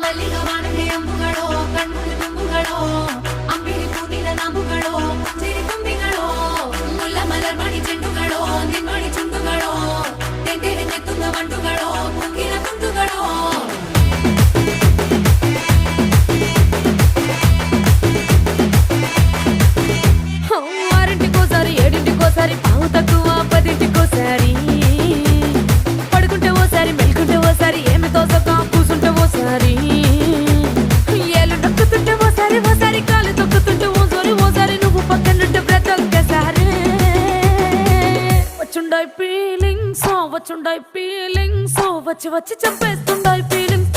ಮಲ್ಲಿಗ ವಾಣಕ್ಕೆ ಅಂಬುಗಳೋ ಕಣ್ಣು ತುಂಬುಗಳೋ ಅಂಬಿರಿ ಪೂನಿನ ನಂಬುಗಳೋ ಸಿರಿ ತುಂಬಿಗಳೋ ಮುಲ್ಲ ಮಲರ್ ಮಣಿ ಚೆಂಡುಗಳೋ ನಿನ್ಮಣಿ ಚುಂಡುಗಳೋ ತೆಂಟೆರೆ ನೆತ್ತುಂಗ ಮಂಡುಗಳೋ ಕುಂಗಿನ ಕುಂಟುಗಳೋ ఆరింటికోసారి ఏడింటికోసారి పావు తక్కువ పదింటికోసారి పడుకుంటే ఓసారి మెలుకుంటే ఓసారి ఏమి తోసక కూసుంటే ఓసారి ఏళ్ళు నొక్కుతుంటే ఓసారి ఓసారి కాలు తొక్కుతుంటే ఓసారి ఓసారి నువ్వు పక్కనుంటే బ్రతొక్కసారి వచ్చుండాయి ఫీలింగ్స్ వచ్చి వచ్చి చంపేస్తుండాయి ఫీలింగ్స్